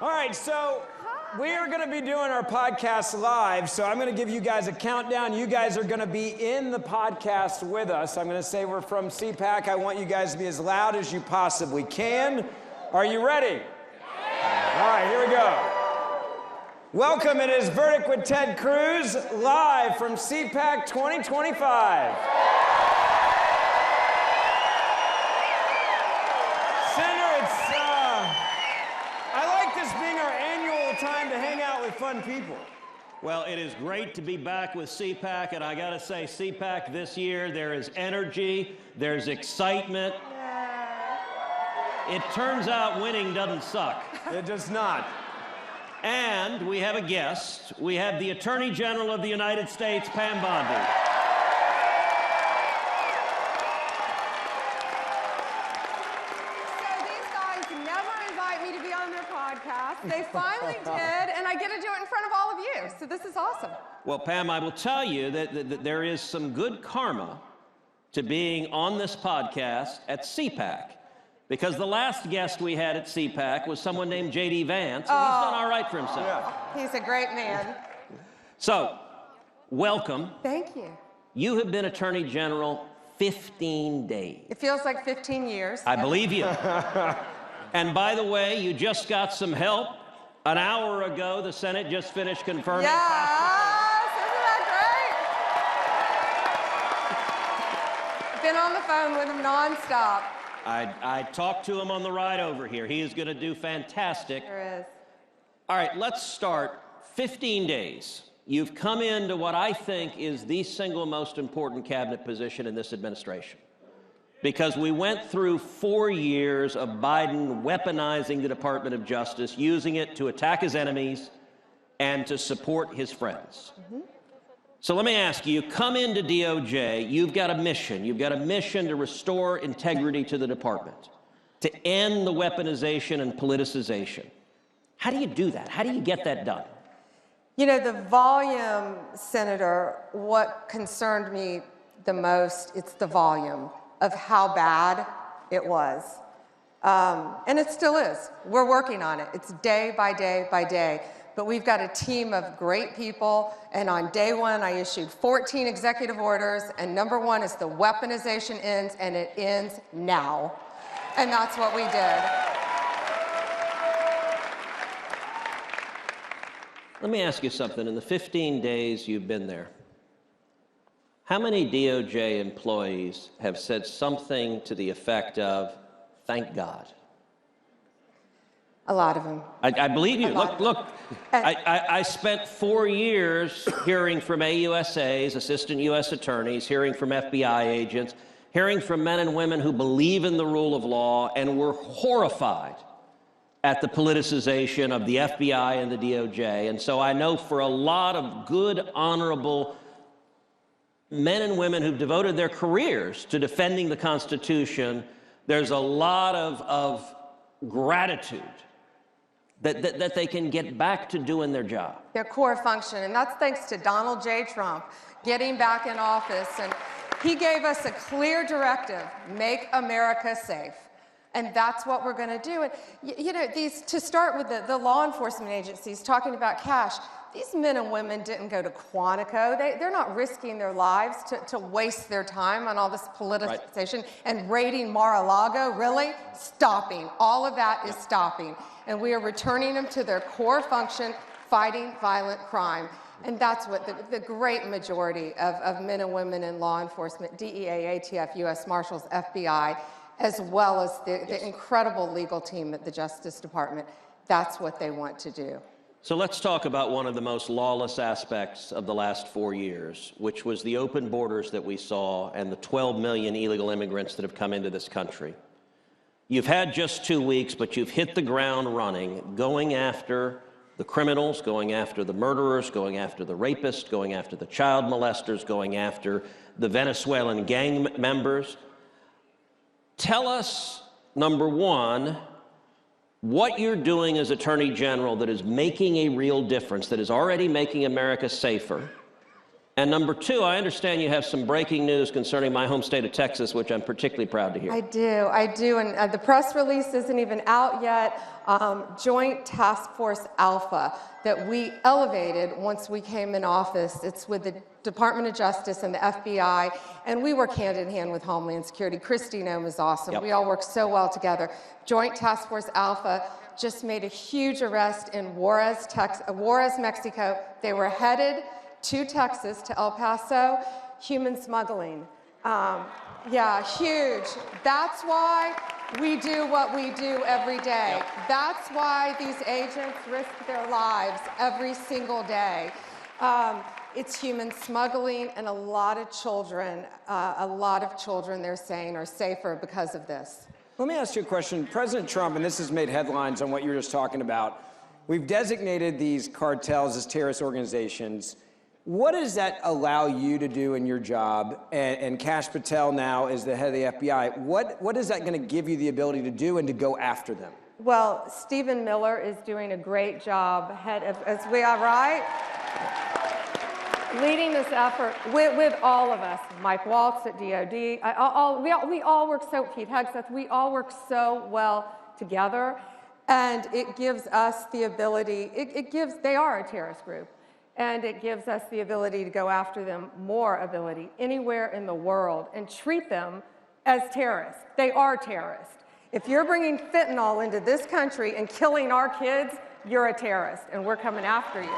All right, so we are going to be doing our podcast live, so I'm going to give you guys a countdown. You guys are going to be in the podcast with us. I'm going to say we're from CPAC. I want you guys to be as loud as you possibly can. Are you ready? All right, here we go. Welcome, it is Verdict with Ted Cruz, live from CPAC 2025. I like this being our annual time to hang out with fun people. Well, it is great to be back with CPAC, and I gotta say, CPAC this year, there is energy, there's excitement. It turns out winning doesn't suck. It does not. And we have a guest. We have the Attorney General of the United States, Pam Bondi. They finally did, and I get to do it in front of all of you, so this is awesome. Well, Pam, I will tell you that there is some good karma to being on this podcast at CPAC, because the last guest we had at CPAC was someone named J.D. Vance, and he's done all right for himself. Yeah. He's a great man. So, welcome. Thank you. You have been Attorney General 15 days. It feels like 15 years. I believe you. And by the way, you just got some help. An hour ago, the Senate just finished confirming. Yes, isn't that great? Been on the phone with him nonstop. I talked to him on the ride over here. He is going to do fantastic. There is. All right, let's start. 15 days. You've come into what I think is the single most important cabinet position in this administration. Because we went through 4 years of Biden weaponizing the Department of Justice, using it to attack his enemies and to support his friends. So let me ask you, come into DOJ, you've got a mission. You've got a mission to restore integrity to the department, to end the weaponization and politicization. How do you do that? How do you get that done? You know, the volume, Senator, what concerned me the most, it's the volume of how bad it was. And it still is. We're working on it. It's day by day by day. But we've got a team of great people, and on day one, I issued 14 executive orders, and number one is the weaponization ends, and it ends now. And that's what we did. Let me ask you something. In the 15 days you've been there, how many DOJ employees have said something to the effect of, thank God? A lot of them. I believe you. Look, I spent 4 years hearing from AUSAs, assistant U.S. attorneys, hearing from FBI agents, hearing from men and women who believe in the rule of law and were horrified at the politicization of the FBI and the DOJ. And so I know for a lot of good, honorable men and women who've devoted their careers to defending the Constitution, there's a lot of gratitude that they can get back to doing their job. Their core function, and that's thanks to Donald J. Trump getting back in office, and he gave us a clear directive, make America safe. And that's what we're going to do. And you know, to start with the law enforcement agencies talking about cash, these men and women didn't go to Quantico. They're not risking their lives to waste their time on all this politicization and raiding Mar-a-Lago. Really? Stopping. All of that is stopping. And we are returning them to their core function, fighting violent crime. And that's what the great majority of men and women in law enforcement, DEA, ATF, U.S. Marshals, FBI, as well as the incredible legal team at the Justice Department, that's what they want to do. So let's talk about one of the most lawless aspects of the last 4 years, which was the open borders that we saw and the 12 million illegal immigrants that have come into this country. You've had just 2 weeks, but you've hit the ground running, going after the criminals, going after the murderers, going after the rapists, going after the child molesters, going after the Venezuelan gang members. Tell us, number one, what you're doing as Attorney General that is making a real difference, that is already making America safer. And number two, I understand you have some breaking news concerning my home state of Texas, which I'm particularly proud to hear. I do, and the press release isn't even out yet. Joint Task Force Alpha that we elevated once we came in office. It's with the Department of Justice and the FBI, and we work hand in hand with Homeland Security. Christy Nome is awesome. Yep. We all work so well together. Joint Task Force Alpha just made a huge arrest in Juarez, Mexico. They were headed to Texas, to El Paso, human smuggling. Yeah, huge. That's why we do what we do every day. Yep. That's why these agents risk their lives every single day. It's human smuggling, and a lot of children, they're saying, are safer because of this. Let me ask you a question. President Trump, and this has made headlines on what you were just talking about, we've designated these cartels as terrorist organizations. What does that allow you to do in your job? And Kash Patel now is the head of the FBI. What is that going to give you the ability to do and to go after them? Well, Stephen Miller is doing a great job, as we are, right? Leading this effort with all of us. Mike Waltz at DOD. We all work so, Pete Hegseth, we all work so well together. And it gives us the ability, they are a terrorist group. And it gives us the ability to go after them, more ability, anywhere in the world, and treat them as terrorists. They are terrorists. If you're bringing fentanyl into this country and killing our kids, you're a terrorist, and we're coming after you.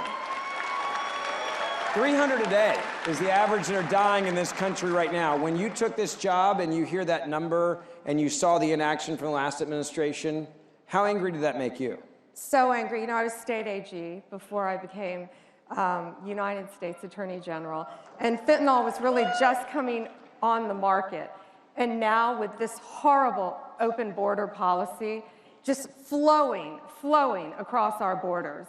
300 a day is the average that are dying in this country right now. When you took this job and you hear that number and you saw the inaction from the last administration, how angry did that make you? So angry. You know, I was state AG before I became United States Attorney General, and fentanyl was really just coming on the market. And now with this horrible open border policy just flowing across our borders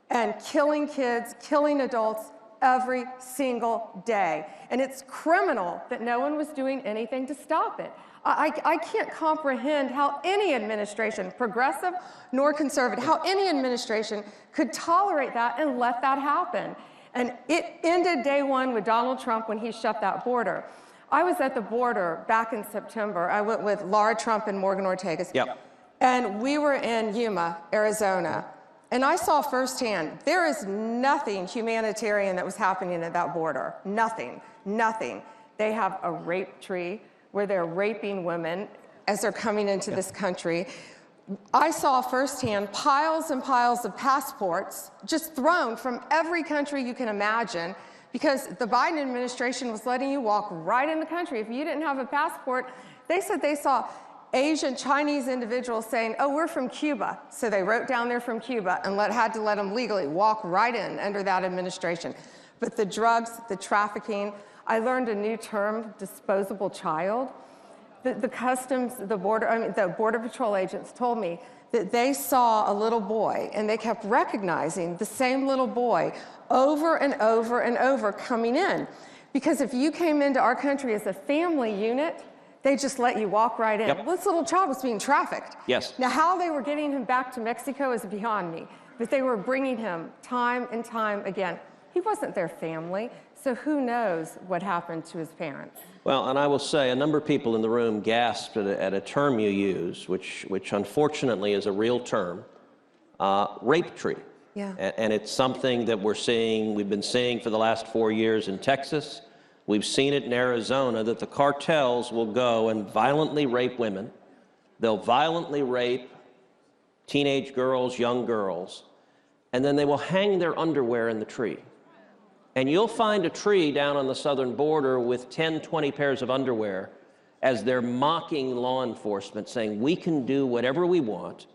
and killing kids, killing adults every single day. And it's criminal that no one was doing anything to stop it. I can't comprehend how any administration, progressive nor conservative, how any administration could tolerate that and let that happen. And it ended day one with Donald Trump when he shut that border. I was at the border back in September. I went with Laura Trump and Morgan Ortega. Yep. And we were in Yuma, Arizona. And I saw firsthand, there is nothing humanitarian that was happening at that border. Nothing. They have a rape tree where they're raping women as they're coming into this country. I saw firsthand piles and piles of passports just thrown from every country you can imagine, because the Biden administration was letting you walk right in the country. If you didn't have a passport, they said they saw Asian, Chinese individuals saying, oh, we're from Cuba. So they wrote down they're from Cuba and had to let them legally walk right in under that administration. But the drugs, the trafficking, I learned a new term, disposable child. The customs, the Border Patrol agents told me that they saw a little boy and they kept recognizing the same little boy over and over and over coming in. Because if you came into our country as a family unit, they just let you walk right in. Yep. Well, this little child was being trafficked. Yes. Now, how they were getting him back to Mexico is beyond me, but they were bringing him time and time again. He wasn't their family, so who knows what happened to his parents. Well, and I will say a number of people in the room gasped at a term you use, which unfortunately is a real term, rape tree. Yeah. And it's something that we've been seeing for the last 4 years in Texas. We've seen it in Arizona, that the cartels will go and violently rape women. They'll violently rape teenage girls, young girls, and then they will hang their underwear in the tree. And you'll find a tree down on the southern border with 10, 20 pairs of underwear as they're mocking law enforcement, saying, we can do whatever we want.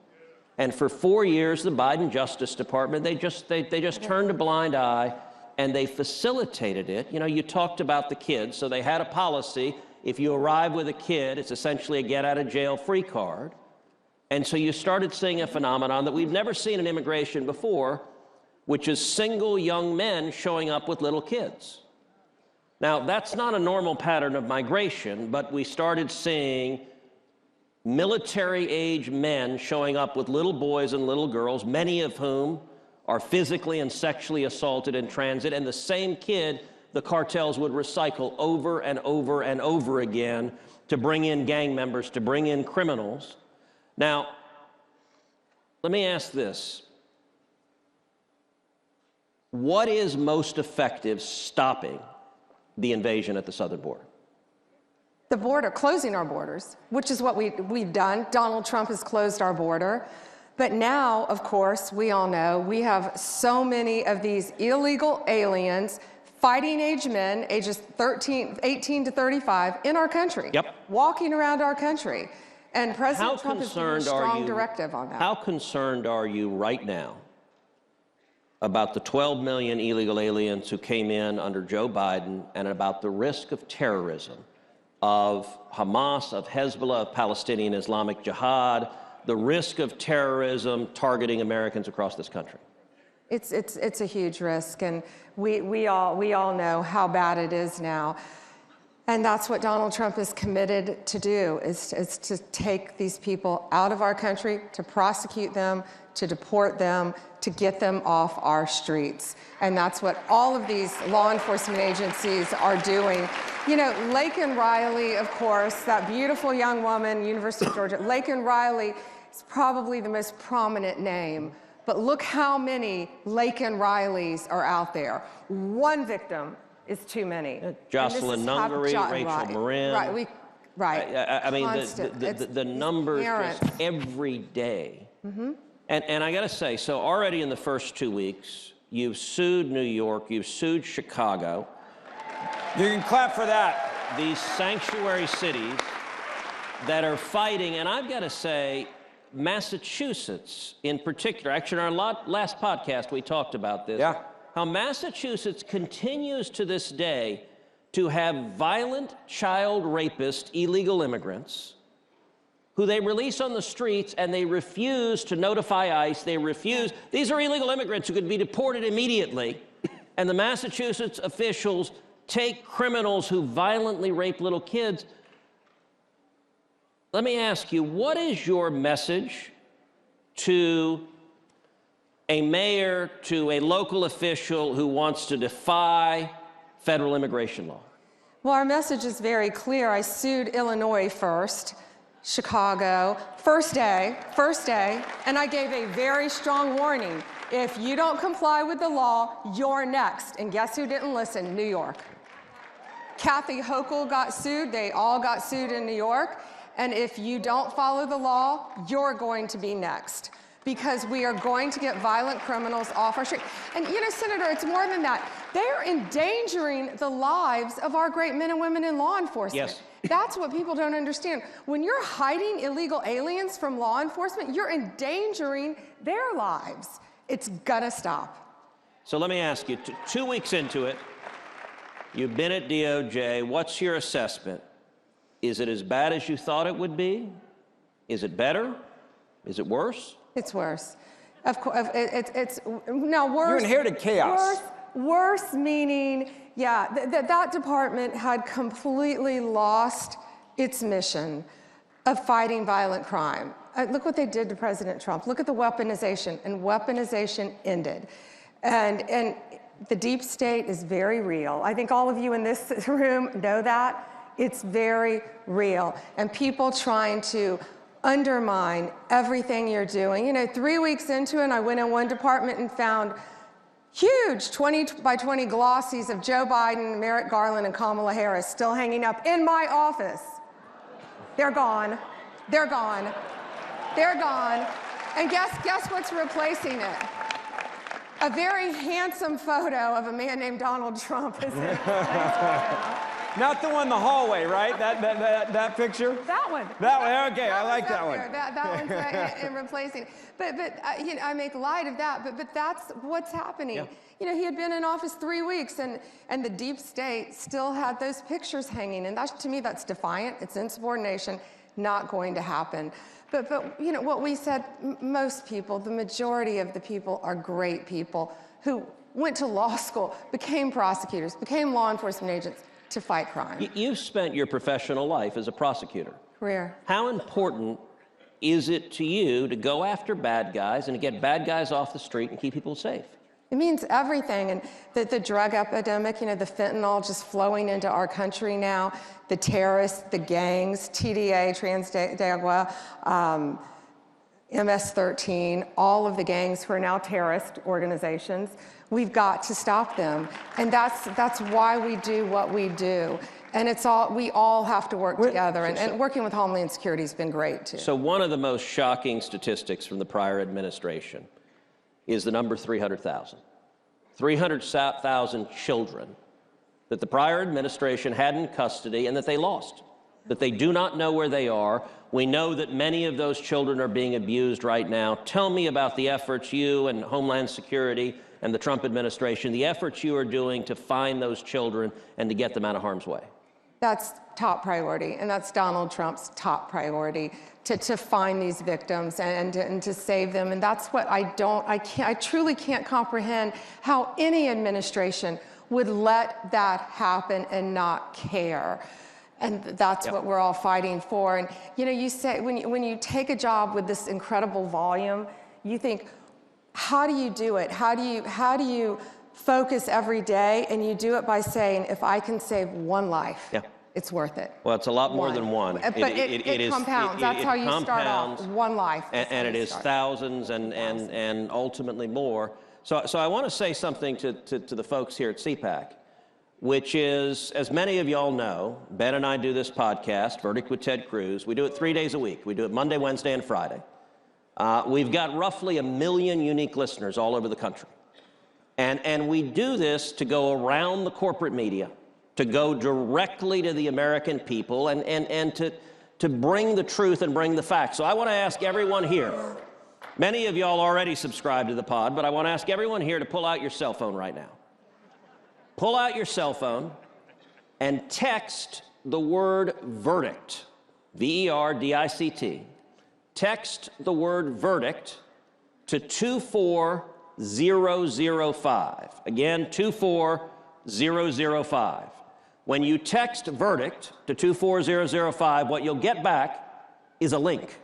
And for 4 years, the Biden Justice Department, they just turned a blind eye, and they facilitated it. You know, you talked about the kids, so they had a policy. If you arrive with a kid, it's essentially a get-out-of-jail-free card. And so you started seeing a phenomenon that we've never seen in immigration before, which is single young men showing up with little kids. Now, that's not a normal pattern of migration, but we started seeing military-age men showing up with little boys and little girls, many of whom are physically and sexually assaulted in transit, and the same kid the cartels would recycle over and over and over again to bring in gang members, to bring in criminals. Now, let me ask this. What is most effective stopping the invasion at the southern border? The border, closing our borders, which is what we've done. Donald Trump has closed our border. But now, of course, we all know we have so many of these illegal aliens, fighting age men, ages 18 to 35, in our country. Yep. Walking around our country. And President Trump has given a strong directive on that. How concerned are you right now about the 12 million illegal aliens who came in under Joe Biden and about the risk of terrorism, of Hamas, of Hezbollah, of Palestinian Islamic Jihad, the risk of terrorism targeting Americans across this country? It's a huge risk, and we all know how bad it is now. And that's what Donald Trump is committed to do, is to take these people out of our country, to prosecute them, to deport them, to get them off our streets. And that's what all of these law enforcement agencies are doing. You know, Laken Riley, of course, that beautiful young woman, University of Georgia, Laken Riley is probably the most prominent name. But look how many Laken Rileys are out there. One victim is too many. Jocelyn Nungery, Rachel Marin. Right. I mean, the numbers just every day. Mm-hmm. And I got to say, so already in the first 2 weeks, you've sued New York, you've sued Chicago. You can clap for that. These sanctuary cities that are fighting, and I've got to say, Massachusetts in particular, actually in our last podcast we talked about this, how Massachusetts continues to this day to have violent child rapist illegal immigrants who they release on the streets, and they refuse to notify ICE. They refuse. These are illegal immigrants who could be deported immediately, and the Massachusetts officials take criminals who violently rape little kids. Let me ask you, what is your message to a mayor, to a local official who wants to defy federal immigration law? Well, our message is very clear. I sued Illinois first, Chicago, first day, and I gave a very strong warning. If you don't comply with the law, you're next. And guess who didn't listen? New York. Kathy Hochul got sued. They all got sued in New York. And if you don't follow the law, you're going to be next, because we are going to get violent criminals off our street. And you know, Senator, it's more than that. They're endangering the lives of our great men and women in law enforcement. Yes. That's what people don't understand. When you're hiding illegal aliens from law enforcement, you're endangering their lives. It's gonna stop. So let me ask you, 2 weeks into it, you've been at DOJ. What's your assessment? Is it as bad as you thought it would be? Is it better? Is it worse? It's worse. Of course, it's now worse. You inherited chaos. Worse meaning, yeah, that department had completely lost its mission of fighting violent crime. Look what they did to President Trump. Look at the weaponization, and weaponization ended. And the deep state is very real. I think all of you in this room know that. It's very real. And people trying to undermine everything you're doing. You know, 3 weeks into it, I went in one department and found huge 20 by 20 glossies of Joe Biden, Merrick Garland, and Kamala Harris still hanging up in my office. They're gone. They're gone. They're gone. And guess what's replacing it? A very handsome photo of a man named Donald Trump is in place. Not the one in the hallway, right? That picture? That one. That one, okay, I like that one. That one's right in replacing. But you know, I make light of that, but that's what's happening. Yeah. You know, he had been in office 3 weeks, and the deep state still had those pictures hanging, and to me, that's defiant. It's insubordination, not going to happen. But you know, what we said, most people, the majority of the people are great people who went to law school, became prosecutors, became law enforcement agents, to fight crime. You've spent your professional life as a prosecutor. Career. How important is it to you to go after bad guys and to get bad guys off the street and keep people safe? It means everything. And the drug epidemic, you know, the fentanyl just flowing into our country now, the terrorists, the gangs, TDA, Transdagua, MS-13, all of the gangs who are now terrorist organizations. We've got to stop them. And that's why we do what we do. And we all have to work together. And working with Homeland Security has been great, too. So one of the most shocking statistics from the prior administration is the number 300,000. 300,000 children that the prior administration had in custody and that they lost, that they do not know where they are. We know that many of those children are being abused right now. Tell me about the efforts you and Homeland Security and the Trump administration, the efforts you are doing to find those children and to get them out of harm's way. That's top priority, and that's Donald Trump's top priority, to find these victims and to save them. And that's what I truly can't comprehend how any administration would let that happen and not care. And that's what we're all fighting for. And you know, you say, when you take a job with this incredible volume, you think, how do you do it? How do you focus every day? And you do it by saying, if I can save one life, it's worth it. Well, it's a lot more than one. But it compounds. That's how you start off, one life. And it is thousands and ultimately more. So I want to say something to the folks here at CPAC, which is, as many of y'all know, Ben and I do this podcast, Verdict with Ted Cruz. We do it 3 days a week. We do it Monday, Wednesday, and Friday. We've got roughly 1 million unique listeners all over the country. And we do this to go around the corporate media, to go directly to the American people and to bring the truth and bring the facts. So I want to ask everyone here, many of y'all already subscribe to the pod, but I want to ask everyone here to pull out your cell phone right now. Pull out your cell phone and text the word verdict, V-E-R-D-I-C-T. Text the word verdict to 24005. Again, 24005. When you text verdict to 24005, what you'll get back is a link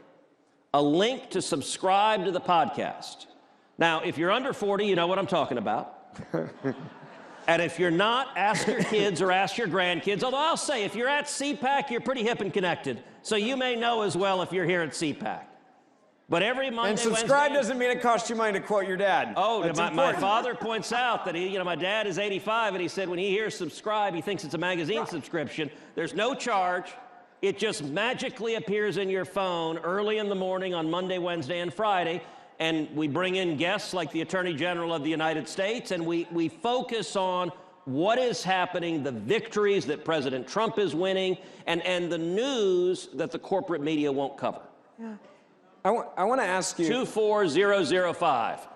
to subscribe to the podcast. Now, if you're under 40, you know what I'm talking about. And if you're not, ask your kids or ask your grandkids. Although I'll say, if you're at CPAC, you're pretty hip and connected. So you may know as well if you're here at CPAC. But every Monday, and subscribe doesn't mean it costs you money, to quote your dad. Oh, my father points out that my dad is 85, and he said when he hears subscribe, he thinks it's a magazine subscription. There's no charge. It just magically appears in your phone early in the morning on Monday, Wednesday, and Friday. And we bring in guests like the Attorney General of the United States, and we focus on what is happening, the victories that President Trump is winning, and the news that the corporate media won't cover. Yeah. I want to ask you... 24005.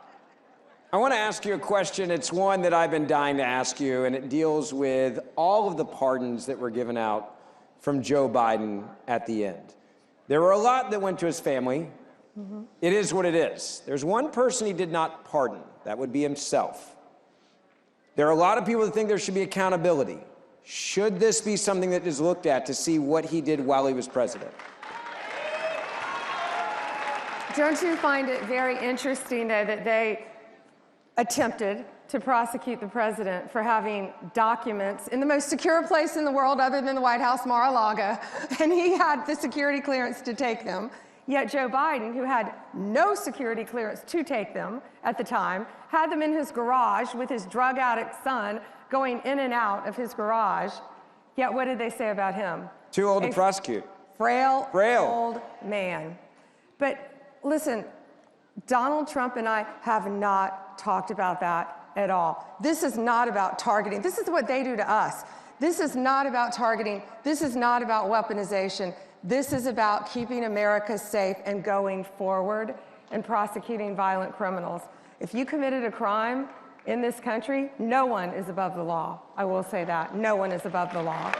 I want to ask you a question. It's one that I've been dying to ask you, and it deals with all of the pardons that were given out from Joe Biden at the end. There were a lot that went to his family. Mm-hmm. It is what it is. There's one person he did not pardon. That would be himself. There are a lot of people that think there should be accountability. Should this be something that is looked at to see what he did while he was president? Don't you find it very interesting, though, that they attempted to prosecute the president for having documents in the most secure place in the world other than the White House, Mar-a-Lago, and he had the security clearance to take them, yet Joe Biden, who had no security clearance to take them at the time, had them in his garage with his drug addict son going in and out of his garage, yet what did they say about him? Too old to prosecute. Frail old man. But listen, Donald Trump and I have not talked about that at all. This is not about targeting. This is what they do to us. This is not about targeting. This is not about weaponization. This is about keeping America safe and going forward and prosecuting violent criminals. If you committed a crime in this country, no one is above the law. I will say that. No one is above the law.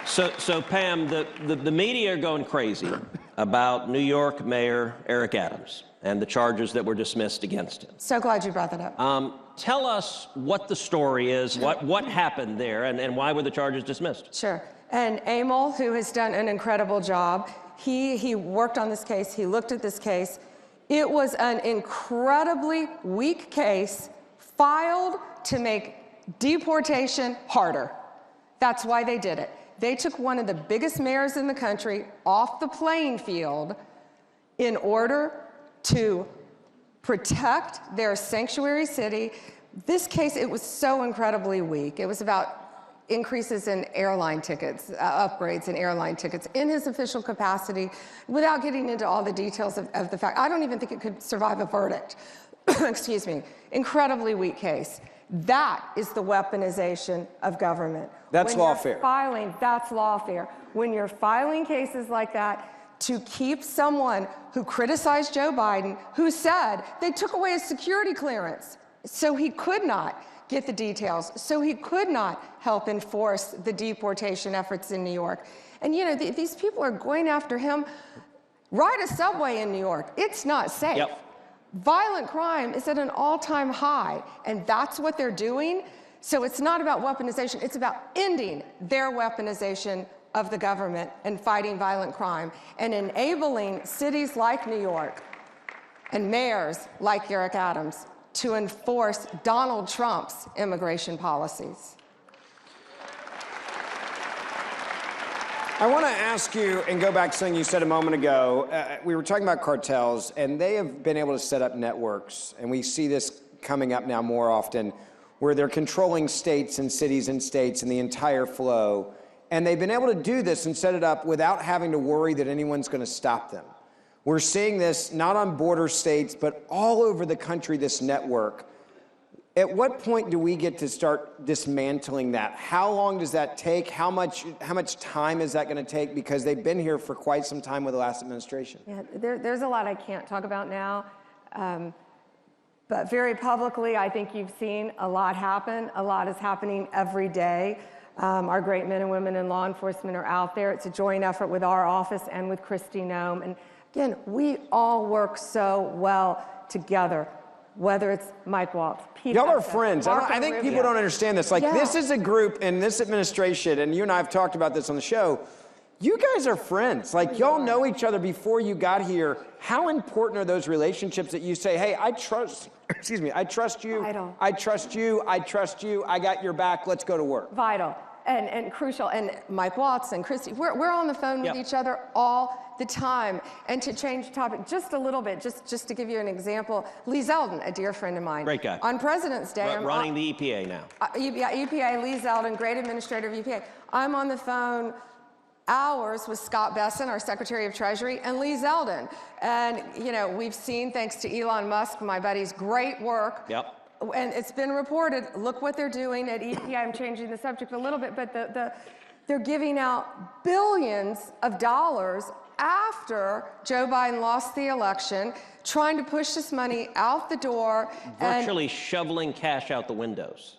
So Pam, the media are going crazy about New York Mayor Eric Adams and the charges that were dismissed against him. So glad you brought that up. Tell us what the story is, what happened there, and why were the charges dismissed? Sure. And Emil, who has done an incredible job, he worked on this case, he looked at this case. It was an incredibly weak case filed to make deportation harder. That's why they did it. They took one of the biggest mayors in the country off the playing field in order to protect their sanctuary city. This case, it was so incredibly weak. It was about increases in airline tickets, upgrades in airline tickets in his official capacity, without getting into all the details of the fact. I don't even think it could survive a verdict. Excuse me. Incredibly weak case. That is the weaponization of government. That's lawfare. That's lawfare. When you're filing cases like that to keep someone who criticized Joe Biden, who said they took away his security clearance, so he could not get the details, so he could not help enforce the deportation efforts in New York. And you know, these people are going after him. Ride a subway in New York. It's not safe. Yep. Violent crime is at an all-time high, and that's what they're doing. So it's not about weaponization, it's about ending their weaponization of the government and fighting violent crime and enabling cities like New York and mayors like Eric Adams to enforce Donald Trump's immigration policies. I want to ask you, and go back to something you said a moment ago. We were talking about cartels, and they have been able to set up networks, and we see this coming up now more often, where they're controlling states and cities and states and the entire flow. And they've been able to do this and set it up without having to worry that anyone's going to stop them. We're seeing this not on border states, but all over the country, this network. At what point do we get to start dismantling that? How long does that take? How much time is that going to take? Because they've been here for quite some time with the last administration. Yeah, there's a lot I can't talk about now. But very publicly, I think you've seen a lot happen. A lot is happening every day. Our great men and women in law enforcement are out there. It's a joint effort with our office and with Kristi Noem. And again, we all work so well together, whether it's Mike Waltz, Pete. Y'all are friends. I think people don't understand this. Like, Yeah. This is a group in this administration, and you and I have talked about this on the show. You guys are friends. Like, y'all know each other before you got here. How important are those relationships that you say, hey, I trust, excuse me, I trust you, Vital. I trust you, I trust you, I got your back, let's go to work. Vital and crucial. And Mike Waltz and Kristi, we're on the phone with each other all the time. And to change the topic just a little bit, just to give you an example, Lee Zeldin, a dear friend of mine. Great guy. On President's Day. Running the EPA now. EPA, Lee Zeldin, great administrator of EPA. I'm on the phone hours with Scott Besson, our Secretary of Treasury, and Lee Zeldin. And, you know, we've seen, thanks to Elon Musk, my buddy's great work. Yep. And it's been reported, look what they're doing at EPA. I'm changing the subject a little bit, but they're giving out billions of dollars after Joe Biden lost the election, trying to push this money out the door. Virtually shoveling cash out the windows.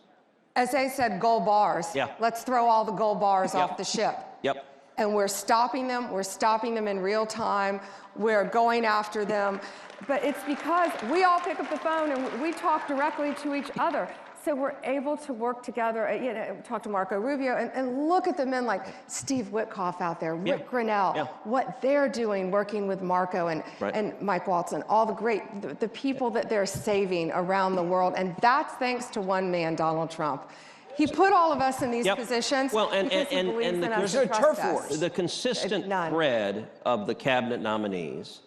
As they said, gold bars. Yeah. Let's throw all the gold bars off the ship. Yep. And we're stopping them. We're stopping them in real time. We're going after them. But it's because we all pick up the phone and we talk directly to each other. So we're able to work together, you know, talk to Marco Rubio and look at the men like Steve Witkoff out there, Rick Grinnell, what they're doing working with Marco and Mike Waltz and all the people that they're saving around the world. And that's thanks to one man, Donald Trump. He put all of us in these positions because he believes in us and trusts us. The consistent thread of the cabinet nominees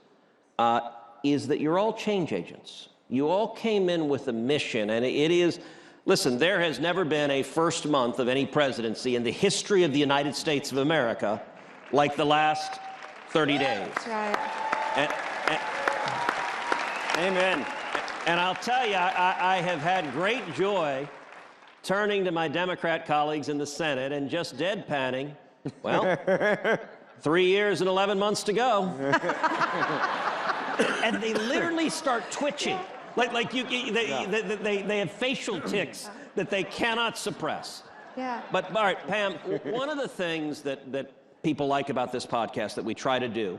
is that you're all change agents. You all came in with a mission, and it is, listen, there has never been a first month of any presidency in the history of the United States of America like the last 30 days. That's right. Amen. And I'll tell you, I have had great joy turning to my Democrat colleagues in the Senate and just deadpanning, well, 3 years and 11 months to go. And they literally start twitching. Like they have facial tics that they cannot suppress. Yeah. But all right, Pam, one of the things that people like about this podcast that we try to do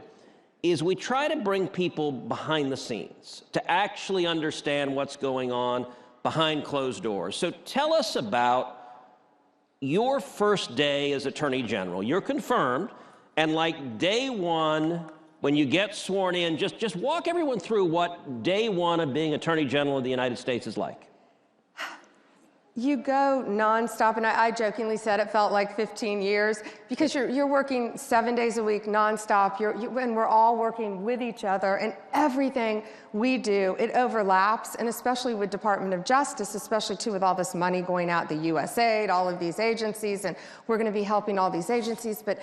is we try to bring people behind the scenes to actually understand what's going on behind closed doors. So tell us about your first day as Attorney General. You're confirmed, and like day one, when you get sworn in, just walk everyone through what day one of being Attorney General of the United States is like. You go nonstop, and I jokingly said it felt like 15 years because you're working 7 days a week nonstop. And we're all working with each other, and everything we do, it overlaps, and especially with Department of Justice, especially too with all this money going out, the USAID, all of these agencies, and we're going to be helping all these agencies, but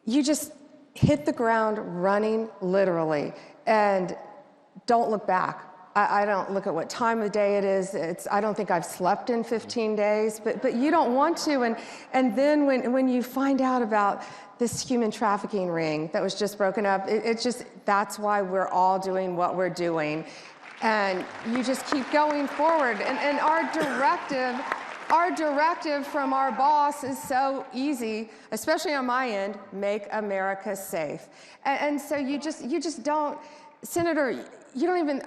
you just hit the ground running, literally, and don't look back. I don't look at what time of day it is. I don't think I've slept in 15 days, but you don't want to. And then when you find out about this human trafficking ring that was just broken up, that's why we're all doing what we're doing. And you just keep going forward. And our directive from our boss is so easy, especially on my end: make America safe. And so you just don't, Senator, you don't even,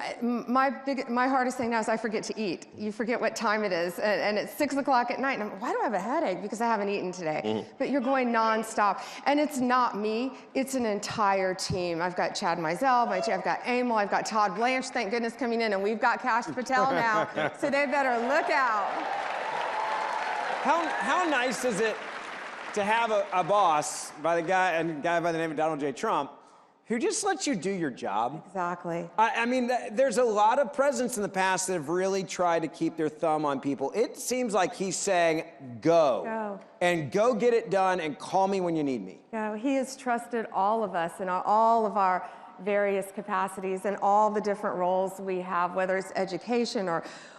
my hardest thing now is I forget to eat. You forget what time it is, and it's 6 o'clock at night, and why do I have a headache? Because I haven't eaten today. But you're going nonstop. And it's not me, it's an entire team. I've got Chad Mizell, I've got Emil, I've got Todd Blanche, thank goodness, coming in, and we've got Kash Patel now, so they better look out. How nice is it to have a boss by a guy by the name of Donald J. Trump, who just lets you do your job? Exactly. I mean, there's a lot of presidents in the past that have really tried to keep their thumb on people. It seems like he's saying, go. Go. And go get it done, and call me when you need me. Go. He has trusted all of us in all of our various capacities and all the different roles we have, whether it's education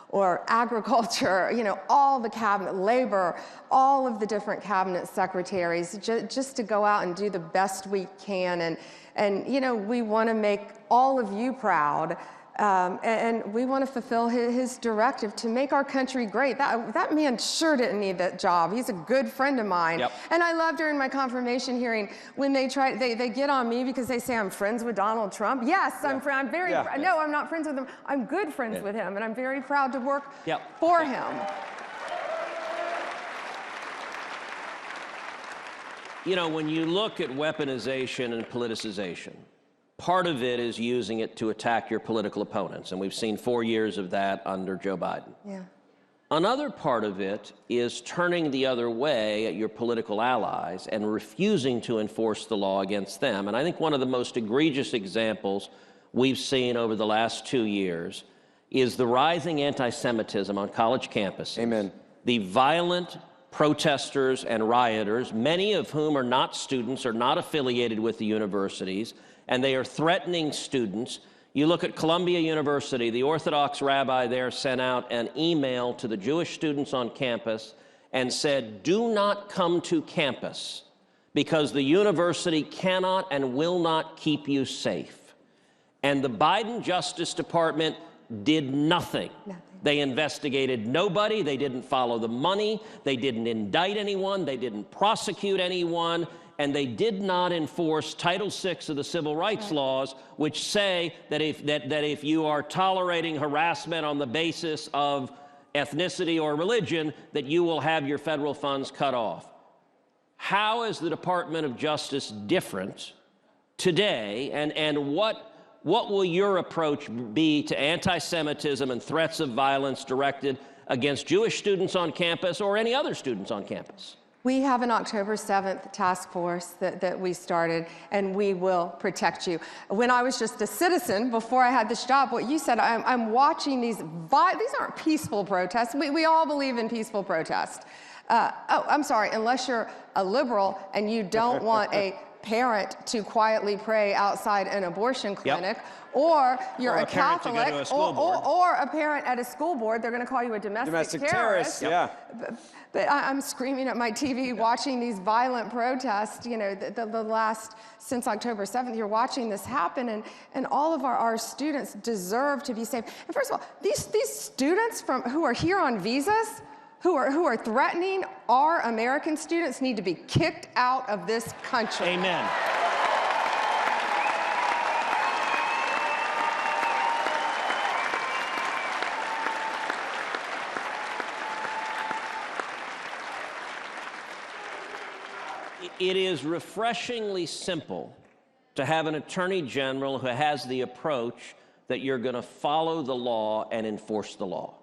or agriculture, all the cabinet, labor, all of the different cabinet secretaries, just to go out and do the best we can. And we want to make all of you proud, and we want to fulfill his directive to make our country great. That man sure didn't need that job. He's a good friend of mine. Yep. And I love during my confirmation hearing when they get on me because they say I'm friends with Donald Trump. Yes, I'm very, no, I'm not friends with him. I'm good friends with him, and I'm very proud to work for him. When you look at weaponization and politicization, part of it is using it to attack your political opponents, and we've seen 4 years of that under Joe Biden. Yeah. Another part of it is turning the other way at your political allies and refusing to enforce the law against them. And I think one of the most egregious examples we've seen over the last 2 years is the rising anti-Semitism on college campuses. Amen. The violent protesters and rioters, many of whom are not students or not affiliated with the universities, and they are threatening students. You look at Columbia University, the Orthodox rabbi there sent out an email to the Jewish students on campus and said, do not come to campus because the university cannot and will not keep you safe. And the Biden Justice Department did nothing. They investigated nobody. They didn't follow the money. They didn't indict anyone. They didn't prosecute anyone. And they did not enforce Title VI of the Civil Rights laws, which say that if you are tolerating harassment on the basis of ethnicity or religion, that you will have your federal funds cut off. How is the Department of Justice different today, and what will your approach be to anti-Semitism and threats of violence directed against Jewish students on campus or any other students on campus? We have an October 7th task force that we started, and we will protect you. When I was just a citizen, before I had this job, what you said, I'm watching these aren't peaceful protests. We all believe in peaceful protest. I'm sorry, unless you're a liberal and you don't want a parent to quietly pray outside an abortion clinic, or you're a Catholic, or a parent at a school board, they're going to call you a domestic terrorist. Yeah. But I'm screaming at my TV watching these violent protests, the last, since October 7th, you're watching this happen, and all of our students deserve to be safe. And first of all, these students who are here on visas, who are threatening our American students, need to be kicked out of this country. Amen. It is refreshingly simple to have an attorney general who has the approach that you're going to follow the law and enforce the law.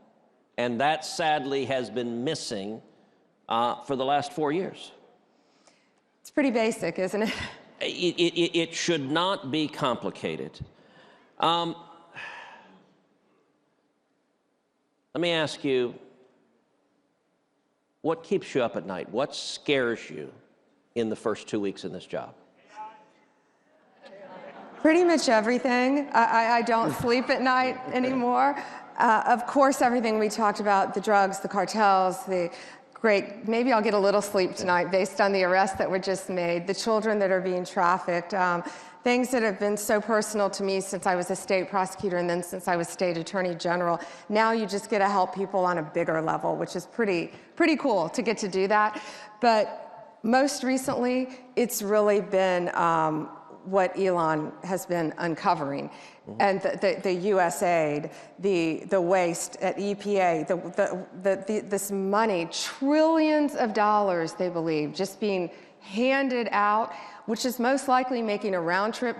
And that sadly has been missing for the last 4 years. It's pretty basic, isn't it? It should not be complicated. Let me ask you, what keeps you up at night? What scares you in the first 2 weeks in this job? Pretty much everything. I don't sleep at night anymore. Of course, everything we talked about, the drugs, the cartels, the great, maybe I'll get a little sleep tonight based on the arrests that were just made, the children that are being trafficked, things that have been so personal to me since I was a state prosecutor and then since I was state attorney general. Now you just get to help people on a bigger level, which is pretty cool to get to do that. But most recently, it's really been what Elon has been uncovering. And the USAID, the waste at EPA, this money, trillions of dollars, they believe, just being handed out, which is most likely making a round trip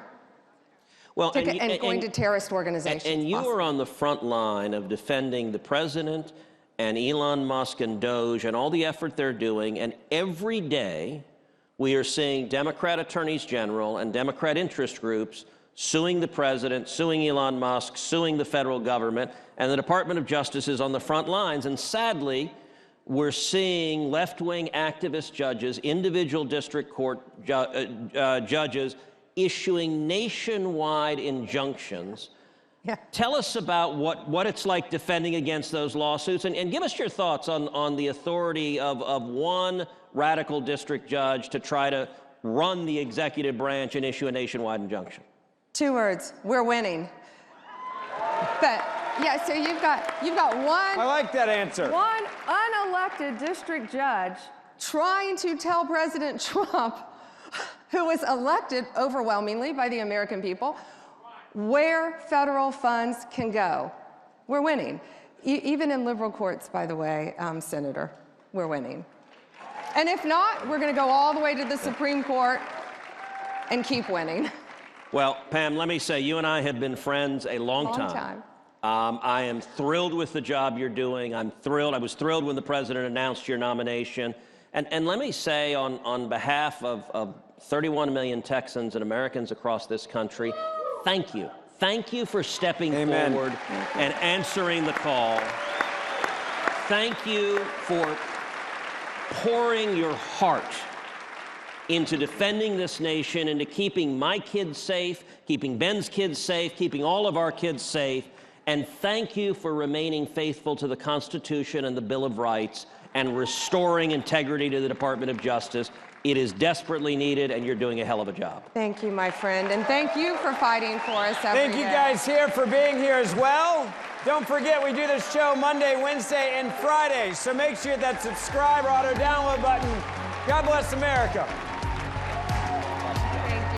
ticket and going to terrorist organizations. And you are on the front line of defending the president and Elon Musk and Doge and all the effort they're doing, and every day we are seeing Democrat attorneys general and Democrat interest groups suing the president, suing Elon Musk, suing the federal government, and the Department of Justice is on the front lines. And sadly, we're seeing left-wing activist judges, individual district court judges, issuing nationwide injunctions. Yeah. Tell us about what it's like defending against those lawsuits, and give us your thoughts on the authority of one radical district judge to try to run the executive branch and issue a nationwide injunction. 2 words: we're winning. But yeah, so you've got one. I like that answer. One unelected district judge trying to tell President Trump, who was elected overwhelmingly by the American people, where federal funds can go. We're winning. Even in liberal courts, by the way, Senator, we're winning. And if not, we're going to go all the way to the Supreme Court and keep winning. Well, Pam, let me say, you and I have been friends a long time. I am thrilled with the job you're doing. I'm thrilled. I was thrilled when the president announced your nomination. And let me say, on behalf of 31 million Texans and Americans across this country, thank you. Thank you for stepping forward and answering the call. Thank you for pouring your heart into defending this nation, into keeping my kids safe, keeping Ben's kids safe, keeping all of our kids safe. And thank you for remaining faithful to the Constitution and the Bill of Rights and restoring integrity to the Department of Justice. It is desperately needed, and you're doing a hell of a job. Thank you, my friend, and thank you for fighting for us every day. Thank you guys here for being here as well. Don't forget, we do this show Monday, Wednesday, and Friday, so make sure that subscribe or auto download button. God bless America.